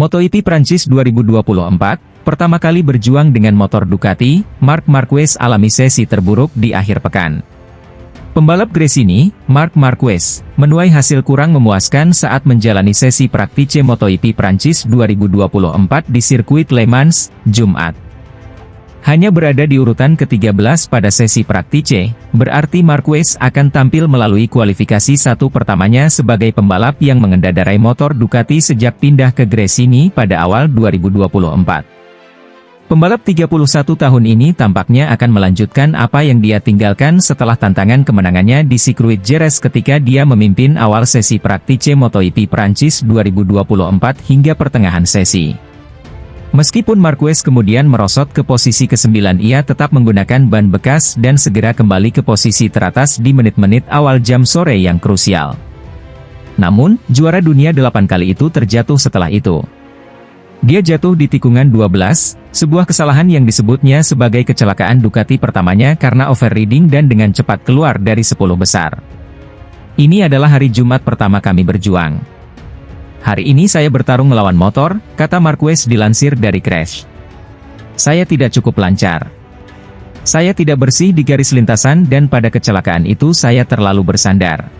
MotoGP Prancis 2024, pertama kali berjuang dengan motor Ducati, Marc Marquez alami sesi terburuk di akhir pekan. Pembalap Gresini, Marc Marquez, menuai hasil kurang memuaskan saat menjalani sesi praktice MotoGP Prancis 2024 di sirkuit Le Mans, Jumat. Hanya berada di urutan ke-13 pada sesi praktice, berarti Marquez akan tampil melalui kualifikasi satu pertamanya sebagai pembalap yang mengendarai motor Ducati sejak pindah ke Gresini pada awal 2024. Pembalap 31 tahun ini tampaknya akan melanjutkan apa yang dia tinggalkan setelah tantangan kemenangannya di sirkuit Jerez ketika dia memimpin awal sesi praktice MotoGP Prancis 2024 hingga pertengahan sesi. Meskipun Marquez kemudian merosot ke posisi ke-9, ia tetap menggunakan ban bekas dan segera kembali ke posisi teratas di menit-menit awal jam sore yang krusial. Namun, juara dunia 8 kali itu terjatuh setelah itu. Dia jatuh di tikungan 12, sebuah kesalahan yang disebutnya sebagai kecelakaan Ducati pertamanya karena overriding dan dengan cepat keluar dari 10 besar. Ini adalah hari Jumat pertama kami berjuang. Hari ini saya bertarung melawan motor, kata Marquez dilansir dari Crash. Saya tidak cukup lancar. Saya tidak bersih di garis lintasan dan pada kecelakaan itu saya terlalu bersandar.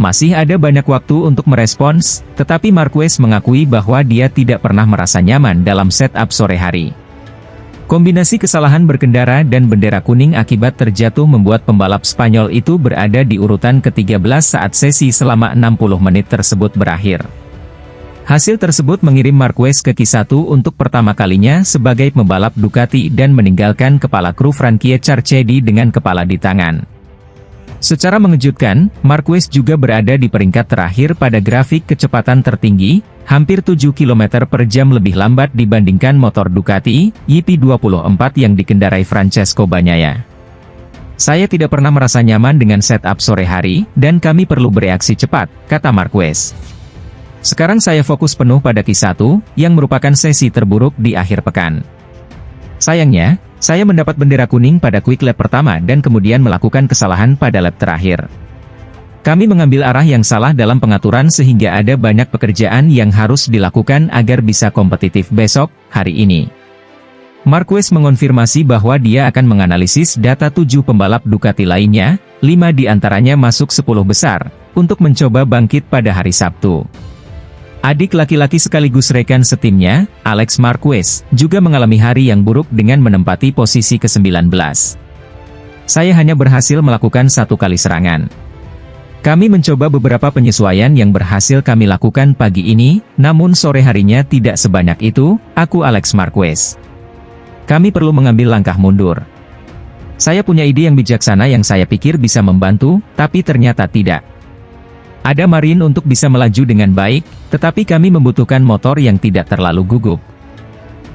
Masih ada banyak waktu untuk merespons, tetapi Marquez mengakui bahwa dia tidak pernah merasa nyaman dalam setup sore hari. Kombinasi kesalahan berkendara dan bendera kuning akibat terjatuh membuat pembalap Spanyol itu berada di urutan ke-13 saat sesi selama 60 menit tersebut berakhir. Hasil tersebut mengirim Marquez ke Q1 untuk pertama kalinya sebagai pembalap Ducati dan meninggalkan kepala kru Frankie Carchedi dengan kepala di tangan. Secara mengejutkan, Marquez juga berada di peringkat terakhir pada grafik kecepatan tertinggi, hampir 7 km per jam lebih lambat dibandingkan motor Ducati YP24 yang dikendarai Francesco Bagnaia. Saya tidak pernah merasa nyaman dengan setup sore hari, dan kami perlu bereaksi cepat, kata Marquez. Sekarang saya fokus penuh pada Q1, yang merupakan sesi terburuk di akhir pekan. Sayangnya, saya mendapat bendera kuning pada quick lap pertama dan kemudian melakukan kesalahan pada lap terakhir. Kami mengambil arah yang salah dalam pengaturan sehingga ada banyak pekerjaan yang harus dilakukan agar bisa kompetitif besok, hari ini. Marquez mengonfirmasi bahwa dia akan menganalisis data 7 pembalap Ducati lainnya, 5 di antaranya masuk 10 besar, untuk mencoba bangkit pada hari Sabtu. Adik laki-laki sekaligus rekan setimnya, Alex Marquez, juga mengalami hari yang buruk dengan menempati posisi ke-19. Saya hanya berhasil melakukan 1 kali serangan. Kami mencoba beberapa penyesuaian yang berhasil kami lakukan pagi ini, namun sore harinya tidak sebanyak itu, aku Alex Marquez. Kami perlu mengambil langkah mundur. Saya punya ide yang bijaksana yang saya pikir bisa membantu, tapi ternyata tidak. Ada Marin untuk bisa melaju dengan baik, tetapi kami membutuhkan motor yang tidak terlalu gugup.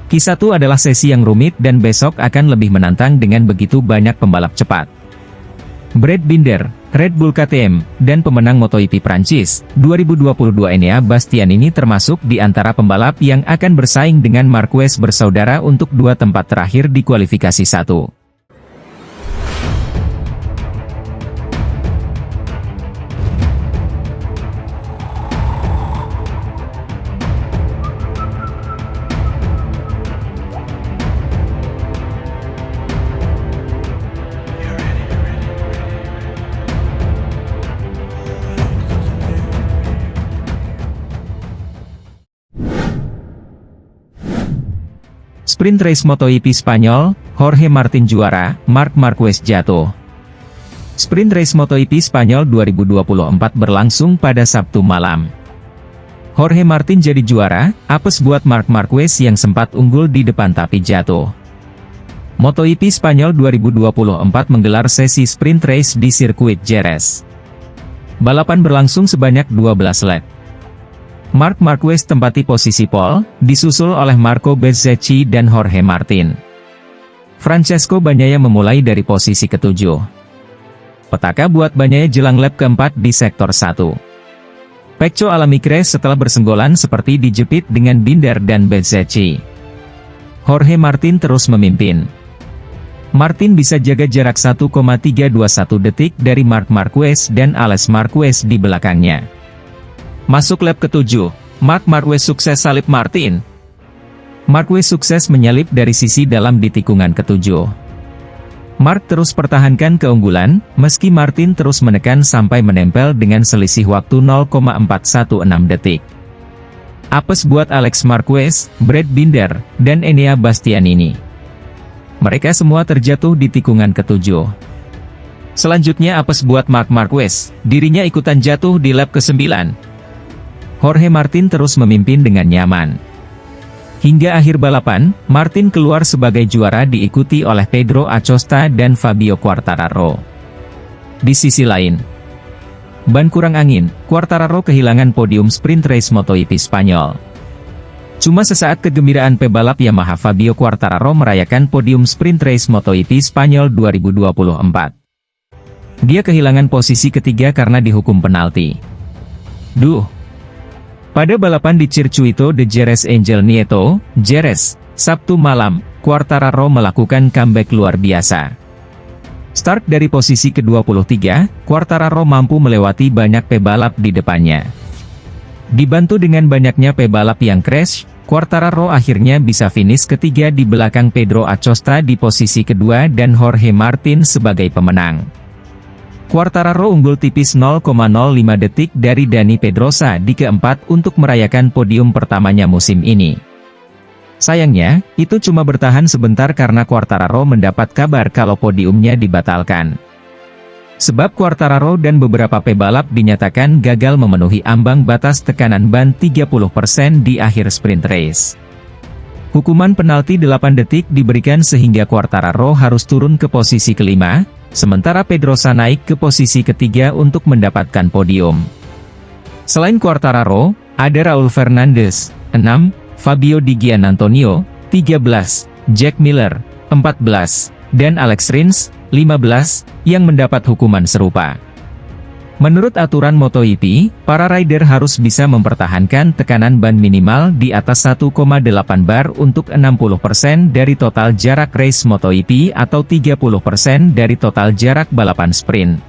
Q1 adalah sesi yang rumit dan besok akan lebih menantang dengan begitu banyak pembalap cepat. Brad Binder, Red Bull KTM, dan pemenang MotoGP Prancis 2022 Enea Bastianini termasuk di antara pembalap yang akan bersaing dengan Marquez bersaudara untuk 2 tempat terakhir di kualifikasi 1. Sprint Race MotoGP Spanyol, Jorge Martin juara, Marc Marquez jatuh. Sprint Race MotoGP Spanyol 2024 berlangsung pada Sabtu malam. Jorge Martin jadi juara, apes buat Marc Marquez yang sempat unggul di depan tapi jatuh. MotoGP Spanyol 2024 menggelar sesi sprint race di sirkuit Jerez. Balapan berlangsung sebanyak 12 lap. Marc Marquez tempati posisi pole, disusul oleh Marco Bezzecchi dan Jorge Martin. Francesco Bagnaia memulai dari posisi ke-7. Petaka buat Bagnaia jelang lap keempat di sektor 1. Pecco alami crash setelah bersenggolan seperti dijepit dengan Binder dan Bezzecchi. Jorge Martin terus memimpin. Martin bisa jaga jarak 1,321 detik dari Marc Marquez dan Alex Marquez di belakangnya. Masuk lap ke-7, Marc Marquez sukses salip Martin. Marquez sukses menyalip dari sisi dalam di tikungan ketujuh. Marc terus pertahankan keunggulan, meski Martin terus menekan sampai menempel dengan selisih waktu 0,416 detik. Apes buat Alex Marquez, Brad Binder, dan Enea Bastianini. Mereka semua terjatuh di tikungan ketujuh. Selanjutnya apes buat Marc Marquez, dirinya ikutan jatuh di lap ke-9. Jorge Martin terus memimpin dengan nyaman. Hingga akhir balapan, Martin keluar sebagai juara diikuti oleh Pedro Acosta dan Fabio Quartararo. Di sisi lain, ban kurang angin, Quartararo kehilangan podium sprint race MotoGP Spanyol. Cuma sesaat kegembiraan pebalap Yamaha Fabio Quartararo merayakan podium sprint race MotoGP Spanyol 2024. Dia kehilangan posisi ketiga karena dihukum penalti. Pada balapan di Circuito de Jerez Angel Nieto, Jerez, Sabtu malam, Quartararo melakukan comeback luar biasa. Start dari posisi ke-23, Quartararo mampu melewati banyak pebalap di depannya. Dibantu dengan banyaknya pebalap yang crash, Quartararo akhirnya bisa finish ketiga di belakang Pedro Acosta di posisi kedua dan Jorge Martin sebagai pemenang. Quartararo unggul tipis 0,05 detik dari Dani Pedrosa di keempat untuk merayakan podium pertamanya musim ini. Sayangnya, itu cuma bertahan sebentar karena Quartararo mendapat kabar kalau podiumnya dibatalkan. Sebab Quartararo dan beberapa pebalap dinyatakan gagal memenuhi ambang batas tekanan ban 30% di akhir sprint race. Hukuman penalti 8 detik diberikan sehingga Quartararo harus turun ke posisi kelima, sementara Pedrosa naik ke posisi ketiga untuk mendapatkan podium. Selain Quartararo, ada Raul Fernandez, 6, Fabio Di Giannantonio, 13, Jack Miller, 14, dan Alex Rins, 15, yang mendapat hukuman serupa. Menurut aturan MotoGP, para rider harus bisa mempertahankan tekanan ban minimal di atas 1,8 bar untuk 60% dari total jarak race MotoGP atau 30% dari total jarak balapan sprint.